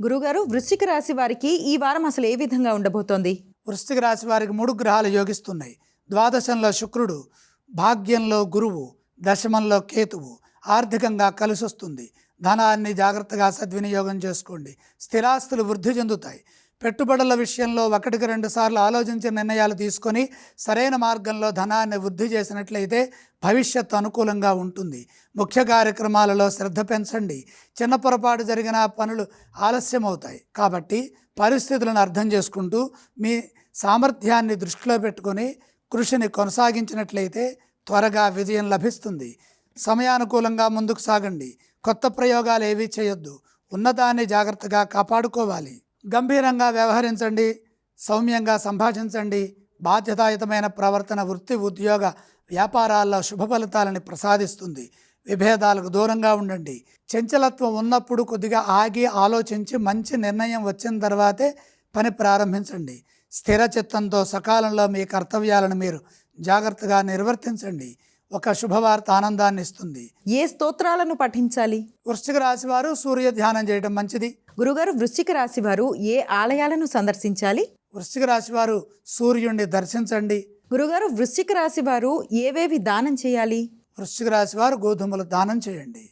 గురుగారు, వృశ్చిక రాశి వారికి ఈ వారం అసలు ఏ విధంగా ఉండబోతోంది? వృశ్చిక రాశి వారికి 3 గ్రహాలు యోగిస్తున్నాయి. ద్వాదశంలో శుక్రుడు, భాగ్యంలో గురువు, దశమంలో కేతువు. ఆర్థికంగా కలిసొస్తుంది. ధనాన్ని జాగ్రత్తగా సద్వినియోగం చేసుకోండి. స్థిరాస్తులు వృద్ధి చెందుతాయి. పెట్టుబడుల విషయంలో 1-2 సార్లు ఆలోచించి నిర్ణయాలు తీసుకొని సరైన మార్గంలో ధనాన్ని వృద్ధి చేసినట్లయితే భవిష్యత్తు అనుకూలంగా ఉంటుంది. ముఖ్య కార్యక్రమాలలో శ్రద్ధ పెంచండి. చిన్న పొరపాటు జరిగిన పనులు ఆలస్యమవుతాయి. కాబట్టి పరిస్థితులను అర్థం చేసుకుంటూ మీ సామర్థ్యాన్ని దృష్టిలో పెట్టుకొని కృషిని కొనసాగించినట్లయితే త్వరగా విజయం లభిస్తుంది. సమయానుకూలంగా ముందుకు సాగండి. కొత్త ప్రయోగాలు ఏవీ చేయొద్దు. ఉన్నదాన్ని జాగ్రత్తగా కాపాడుకోవాలి. గంభీరంగా వ్యవహరించండి. సౌమ్యంగా సంభాషించండి. బాధ్యతాయుతమైన ప్రవర్తన వృత్తి, ఉద్యోగ, వ్యాపారాల్లో శుభ ఫలితాలని ప్రసాదిస్తుంది. విభేదాలకు దూరంగా ఉండండి. చంచలత్వం ఉన్నప్పుడు కొద్దిగా ఆగి ఆలోచించి మంచి నిర్ణయం వచ్చిన తర్వాతే పని ప్రారంభించండి. స్థిర చిత్తంతో సకాలంలో మీ కర్తవ్యాలను మీరు జాగ్రత్తగా నిర్వర్తించండి. ఒక శుభవార్త ఆనందాన్ని ఇస్తుంది. ఏ స్తోత్రాలను పఠించాలి? వృశ్చిక రాశి వారు సూర్య ధ్యానం చేయడం మంచిది. గురుగారు, వృశ్చిక రాశి వారు ఏ ఆలయాలను సందర్శించాలి? వృశ్చిక రాశి వారు సూర్యుడిని దర్శించండి. గురుగారు, వృశ్చిక రాశి వారు ఏవేవి దానం చేయాలి? వృశ్చిక రాశి వారు గోధుమలు దానం చేయండి.